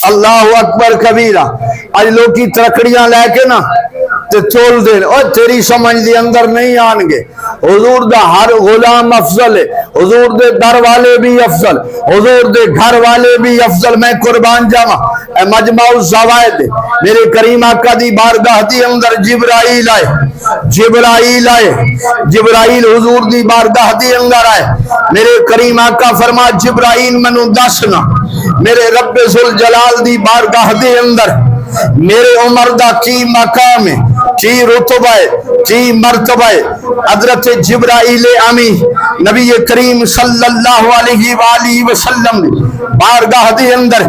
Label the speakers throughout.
Speaker 1: اللہ اکبر کبیرہ اج لوگ کی ترکڑیاں لے کے نا تے چول دین اور تیری سمجھ دی اندر نہیں آن گے. حضور دا ہر غلام افضل ہے, حضور دے در والے بھی افضل, حضور دے گھر والے بھی افضل. میں قربان جاواں اے مجمع الزوائد میرے کریم آقا دی بارگاہ دی اندر جبرائیل آئے, جبرائیل حضور دی بارگاہ دی اندر آئے. میرے کریم آقا فرما جبرائیل منو دسنا میرے رب ذوالجلال دی بارگاہ دے اندر میرے عمر دا کی مقام ہے, کی رتبہ ہے, کی مرتبہ ہے. حضرت جبرائیل امی نبی کریم صلی اللہ علیہ وآلہ وسلم بارگاہ دے اندر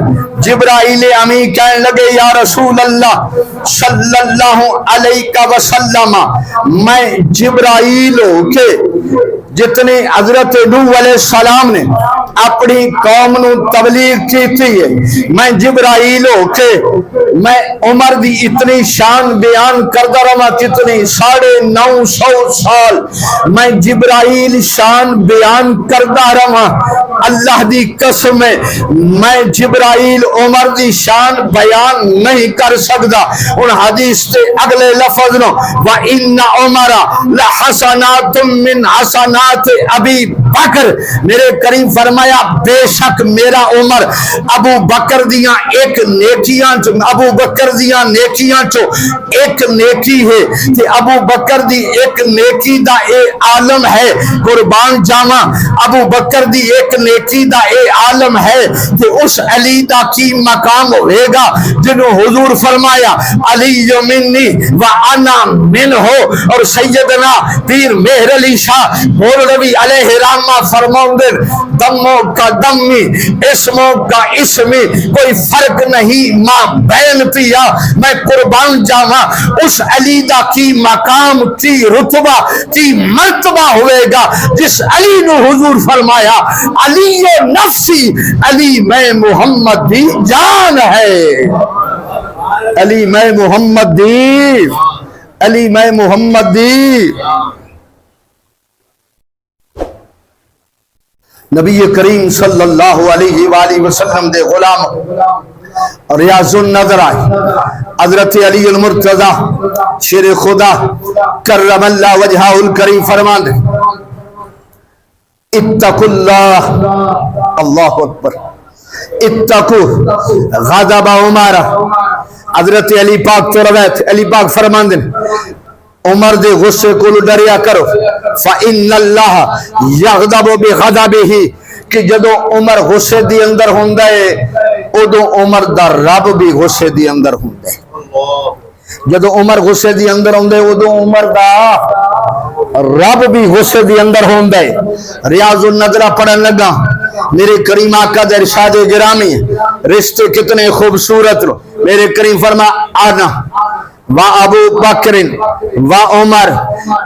Speaker 1: جبرائیل امی کہنے لگے یا رسول اللہ صلی اللہ علیہ وسلم میں جبرائیل ہوں کہ جتنے حضرت نوح علیہ السلام نے اپنی قوم نو تبلیغ کی تھی, میں جبرائیل ہو کے میں عمر دی اتنی شان بیان کردا رہا کتنی 950 سال میں جبرائیل شان بیان کردا رہا. اللہ دی قسم ہے میں جبرائیل عمر دی شان بیان نہیں کر سکتا. ان حدیث تے اگلے لفظ نو وَإِنَّ عُمَرَ لَحَسَنَاتٌ مِّنْ حَسَنَاتِ ابی بکر. میرے کریم فرمایا بے شک میرا عمر ابو بکر دیاں ایک نیکیاں چو, ابو بکر دیاں نیکیاں چو ایک نیکی ہے کہ ابو بکر دی ایک نیکی دا اے عالم ہے. قربان جاواں ابو بکر دی ایک نیکی دا اے عالم ہے کہ اس علی دا کی مقام ہوئے گا جنہوں حضور فرمایا علی منی وانا من ہو. اور سیدنا پیر مہر علی شاہ مولوی علیہ رحمہ فرماؤندے دموں کا دمی اسموں کا اسمی کوئی فرق نہیں ماں بین پیا. میں قربان جاواں اس علی دا کی مقام کی رتبہ کی مرتبہ ہوئے گا جس علی نے حضور فرمایا علی نفسی, علی میں محمد دی جان ہے, علی میں محمد دی, علی میں محمد دی. نبی کریم صلی اللہ علیہ وآلہ وسلم دے غلام ریاض النظر آئے حضرت علی المرتضی شیر خدا کرم اللہ وجہہ الکریم فرمان دے اتقوا اللہ, اللہ اکبر, اتقوا غضب عمر. حضرت علی پاک تو روایت علی پاک فرمان دے عمر دے غصے کو ڈریا کرو فَإِنَّ اللَّهَ يَغْضَبُ بِغَضَبِهِ کہ جدو عمر غصے دی اندر ہوندہ ہے ادو عمر دا رب بھی غصے دی اندر ہوندہ ہے. جدو عمر غصے دی اندر ہوندہ ہے ادو عمر دا رب بھی غصے دی اندر ہوندہ ہے. ریاض النظرہ پڑھن لگا میرے کریم آقا دے ارشاد گرامی رشتے کتنے خوبصورت رو. میرے کریم فرما آنا و ابو بکر و عمر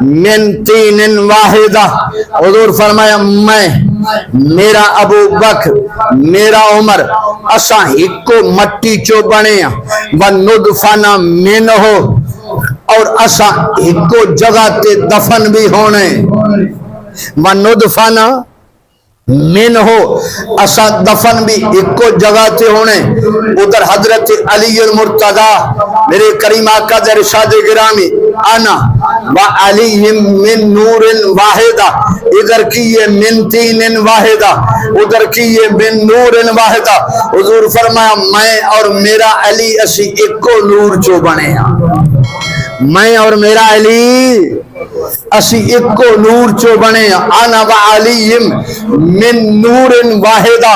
Speaker 1: من تین واحدہ. حضور فرمایا میں میرا ابو بکر میرا عمر اسا ہکو مٹی چو بنے و ندفنا من ہو اور اسا ہکو جگہ تے دفن بھی ہونے و ندفنا من ہو اسا دفن بھی ایک جگہ تے ہونے. ادھر حضرت علی المرتضی میرے کریم آقا دے ارشاد گرامی انا و علی من نور واحدہ, ادھر کی یہ من تین واحدہ, ادھر کی یہ من نور واحدہ. حضور فرمایا میں اور میرا علی اسی ایک نور چو بنے ہیں, میں اور میرا علی اسی ایک کو نور چو بنے. انا و علی من نور واحدہ.